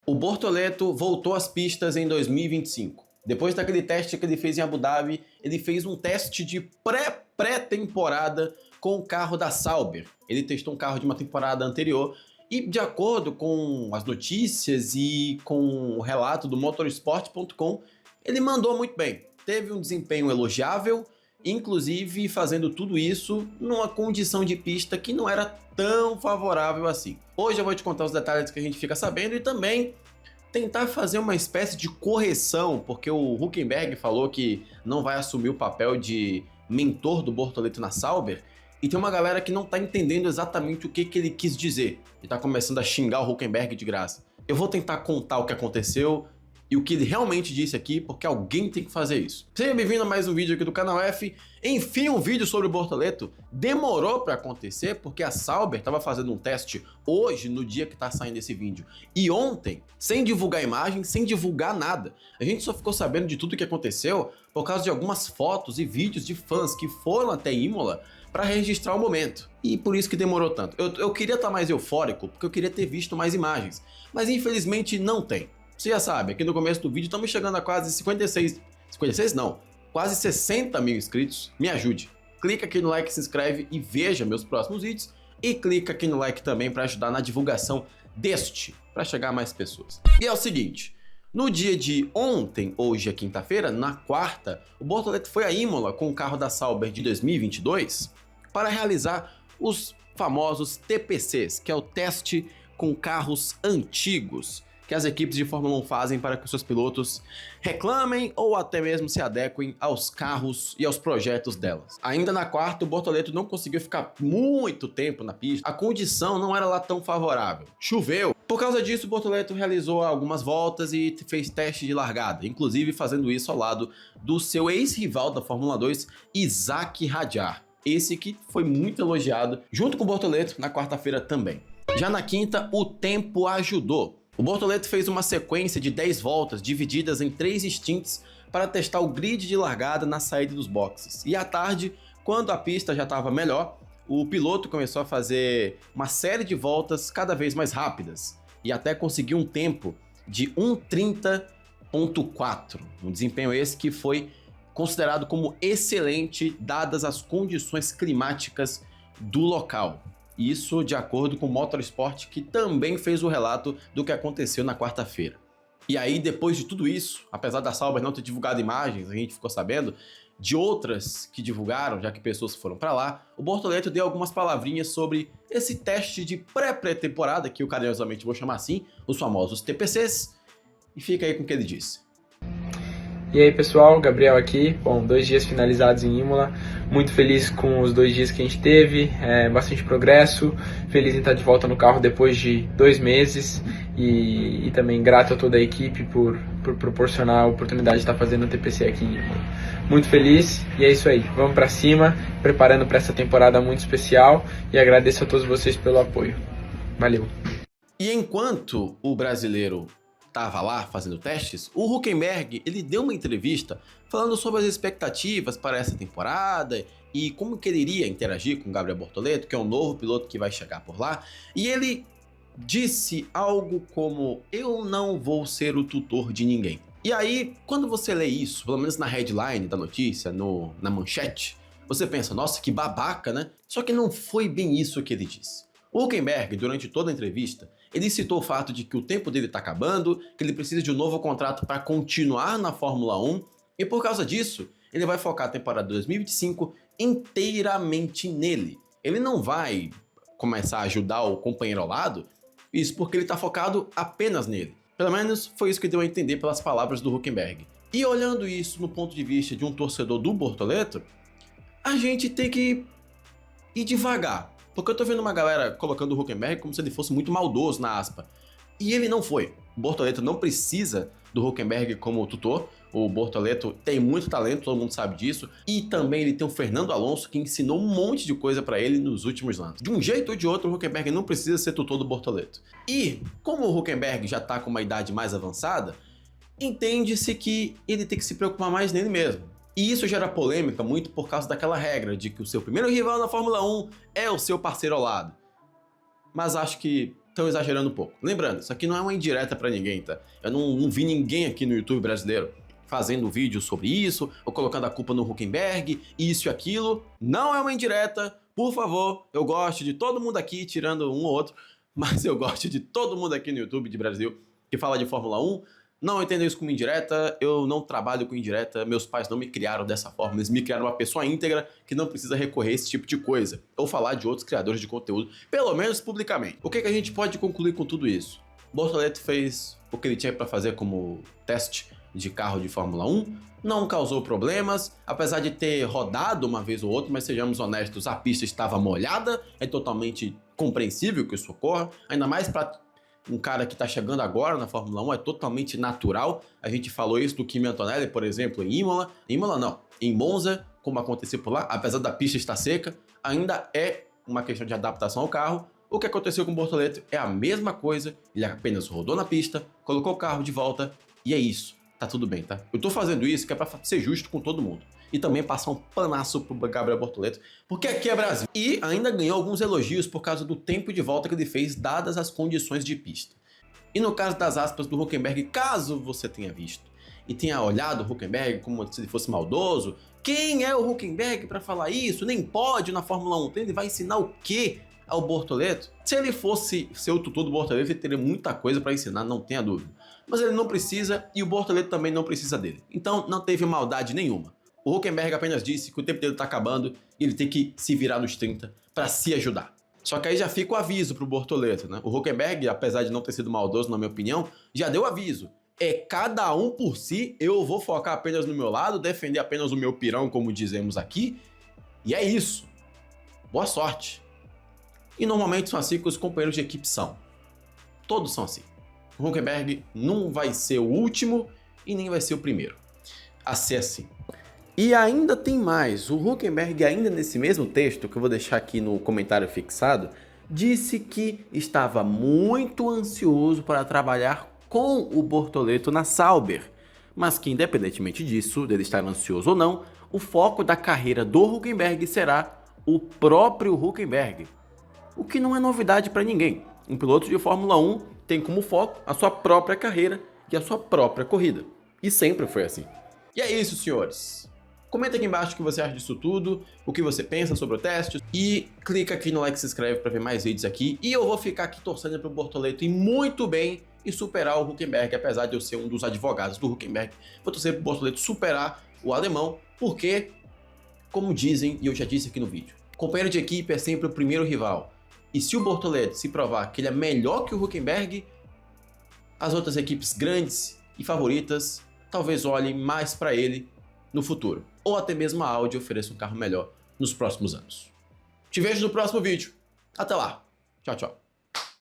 O Bortoleto voltou às pistas em 2025. Depois daquele teste que ele fez em Abu Dhabi, ele fez um teste de pré-temporada com o carro da Sauber. Ele testou um carro de uma temporada anterior e, de acordo com as notícias e com o relato do motorsport.com, ele mandou muito bem. Teve um desempenho elogiável, inclusive fazendo tudo isso numa condição de pista que não era tão favorável assim. Hoje eu vou te contar os detalhes que a gente fica sabendo e também tentar fazer uma espécie de correção, porque o Hülkenberg falou que não vai assumir o papel de mentor do Bortoleto na Sauber, e tem uma galera que não tá entendendo exatamente o que ele quis dizer, e tá começando a xingar o Hülkenberg de graça. Eu vou tentar contar o que aconteceu e o que ele realmente disse aqui, porque alguém tem que fazer isso. Seja bem-vindo a mais um vídeo aqui do canal F. Enfim, um vídeo sobre o Bortoleto. Demorou para acontecer, porque a Sauber estava fazendo um teste hoje, no dia que tá saindo esse vídeo, e ontem, sem divulgar imagem, sem divulgar nada. A gente só ficou sabendo de tudo o que aconteceu por causa de algumas fotos e vídeos de fãs que foram até Imola para registrar o momento. E por isso que demorou tanto. Eu queria estar mais eufórico, porque eu queria ter visto mais imagens, mas infelizmente não tem. Você já sabe, aqui no começo do vídeo estamos chegando a quase 56 não, quase 60 mil inscritos. Me ajude. Clica aqui no like, se inscreve e veja meus próximos vídeos. E clica aqui no like também para ajudar na divulgação para chegar a mais pessoas. E é o seguinte, no dia de ontem, hoje é quinta-feira, na quarta, o Bortoleto foi a Imola com o carro da Sauber de 2022 para realizar os famosos TPCs, que é o teste com carros antigos, que as equipes de Fórmula 1 fazem para que os seus pilotos reclamem ou até mesmo se adequem aos carros e aos projetos delas. Ainda na quarta, o Bortoleto não conseguiu ficar muito tempo na pista, a condição não era lá tão favorável. Choveu. Por causa disso, o Bortoleto realizou algumas voltas e fez teste de largada, inclusive fazendo isso ao lado do seu ex-rival da Fórmula 2, Isack Hadjar. Esse que foi muito elogiado, junto com o Bortoleto, na quarta-feira também. Já na quinta, o tempo ajudou. O Bortoleto fez uma sequência de 10 voltas divididas em 3 stints para testar o grid de largada na saída dos boxes. E à tarde, quando a pista já estava melhor, o piloto começou a fazer uma série de voltas cada vez mais rápidas e até conseguiu um tempo de 1:30.4, um desempenho esse que foi considerado como excelente dadas as condições climáticas do local. Isso de acordo com o Motorsport, que também fez o relato do que aconteceu na quarta-feira. E aí, depois de tudo isso, apesar da Sauber não ter divulgado imagens, a gente ficou sabendo de outras que divulgaram, já que pessoas foram para lá, o Bortoleto deu algumas palavrinhas sobre esse teste de pré-temporada, que eu carinhosamente vou chamar assim, os famosos TPCs, e fica aí com o que ele disse. E aí pessoal, Gabriel aqui. Bom, 2 dias finalizados em Imola, muito feliz com os 2 dias que a gente teve, bastante progresso, feliz em estar de volta no carro depois de 2 meses e também grato a toda a equipe por proporcionar a oportunidade de estar fazendo o TPC aqui em Imola. Muito feliz e é isso aí, vamos pra cima, preparando para essa temporada muito especial e agradeço a todos vocês pelo apoio. Valeu! E enquanto o brasileiro estava lá fazendo testes, o Hülkenberg ele deu uma entrevista falando sobre as expectativas para essa temporada e como que ele iria interagir com o Gabriel Bortoleto, que é um novo piloto que vai chegar por lá, e ele disse algo como: eu não vou ser o tutor de ninguém. E aí, quando você lê isso, pelo menos na headline da notícia, na manchete, você pensa, nossa, que babaca, né? Só que não foi bem isso que ele disse. O Hülkenberg, durante toda a entrevista, ele citou o fato de que o tempo dele está acabando, que ele precisa de um novo contrato para continuar na Fórmula 1, e por causa disso, ele vai focar a temporada 2025 inteiramente nele. Ele não vai começar a ajudar o companheiro ao lado, isso porque ele está focado apenas nele. Pelo menos foi isso que deu a entender pelas palavras do Hülkenberg. E olhando isso no ponto de vista de um torcedor do Bortoleto, a gente tem que ir devagar. Porque eu tô vendo uma galera colocando o Hülkenberg como se ele fosse muito maldoso na aspa. E ele não foi. O Bortoleto não precisa do Hülkenberg como tutor. O Bortoleto tem muito talento, todo mundo sabe disso. E também ele tem o Fernando Alonso, que ensinou um monte de coisa pra ele nos últimos anos. De um jeito ou de outro, o Hülkenberg não precisa ser tutor do Bortoleto. E, como o Hülkenberg já tá com uma idade mais avançada, entende-se que ele tem que se preocupar mais nele mesmo. E isso gera polêmica muito por causa daquela regra de que o seu primeiro rival na Fórmula 1 é o seu parceiro ao lado. Mas acho que estão exagerando um pouco. Lembrando, isso aqui não é uma indireta pra ninguém, tá? Eu não vi ninguém aqui no YouTube brasileiro fazendo vídeo sobre isso, ou colocando a culpa no Hülkenberg, isso e aquilo. Não é uma indireta, por favor. Eu gosto de todo mundo aqui, tirando um ou outro, mas eu gosto de todo mundo aqui no YouTube de Brasil que fala de Fórmula 1. Não entendo isso como indireta, eu não trabalho com indireta, meus pais não me criaram dessa forma, eles me criaram uma pessoa íntegra que não precisa recorrer a esse tipo de coisa, ou falar de outros criadores de conteúdo, pelo menos publicamente. O que a gente pode concluir com tudo isso? Bortoleto fez o que ele tinha para fazer como teste de carro de Fórmula 1, não causou problemas, apesar de ter rodado uma vez ou outra, mas sejamos honestos, a pista estava molhada, é totalmente compreensível que isso ocorra, ainda mais para um cara que está chegando agora na Fórmula 1, é totalmente natural. A gente falou isso do Kimi Antonelli, por exemplo, em Imola. Em Imola não, em Monza, como aconteceu por lá, apesar da pista estar seca, ainda é uma questão de adaptação ao carro. O que aconteceu com o Bortoleto é a mesma coisa, ele apenas rodou na pista, colocou o carro de volta e é isso. Tá tudo bem, tá? Eu tô fazendo isso que é pra ser justo com todo mundo. E também passar um panaço pro Gabriel Bortoleto, porque aqui é Brasil. E ainda ganhou alguns elogios por causa do tempo de volta que ele fez, dadas as condições de pista. E no caso das aspas do Hülkenberg, caso você tenha visto e tenha olhado o Hülkenberg como se ele fosse maldoso, quem é o Hülkenberg para falar isso? Nem pode na Fórmula 1. Ele vai ensinar o quê ao Bortoleto? Se ele fosse ser o tutor do Bortoleto, ele teria muita coisa para ensinar, não tenha dúvida. Mas ele não precisa e o Bortoleto também não precisa dele. Então não teve maldade nenhuma. O Hülkenberg apenas disse que o tempo dele tá acabando e ele tem que se virar nos 30 para se ajudar. Só que aí já fica o aviso pro Bortoleto, né? O Hülkenberg, apesar de não ter sido maldoso, na minha opinião, já deu aviso. É cada um por si, eu vou focar apenas no meu lado, defender apenas o meu pirão, como dizemos aqui, e é isso. Boa sorte. E normalmente são assim que os companheiros de equipe são. Todos são assim. O Hülkenberg não vai ser o último e nem vai ser o primeiro a ser assim. E ainda tem mais, o Hülkenberg ainda nesse mesmo texto, que eu vou deixar aqui no comentário fixado, disse que estava muito ansioso para trabalhar com o Bortoleto na Sauber, mas que independentemente disso, dele estar ansioso ou não, o foco da carreira do Hülkenberg será o próprio Hülkenberg, o que não é novidade para ninguém. Um piloto de Fórmula 1 tem como foco a sua própria carreira e a sua própria corrida, e sempre foi assim. E é isso, senhores. Comenta aqui embaixo o que você acha disso tudo, o que você pensa sobre o teste e clica aqui no like e se inscreve para ver mais vídeos aqui. E eu vou ficar aqui torcendo para o Bortoleto ir muito bem e superar o Hülkenberg, apesar de eu ser um dos advogados do Hülkenberg. Vou torcer para o Bortoleto superar o alemão, porque, como dizem e eu já disse aqui no vídeo, companheiro de equipe é sempre o primeiro rival. E se o Bortoleto se provar que ele é melhor que o Hülkenberg, as outras equipes grandes e favoritas talvez olhem mais para ele no futuro, ou até mesmo a Audi ofereça um carro melhor nos próximos anos. Te vejo no próximo vídeo. Até lá. Tchau, tchau.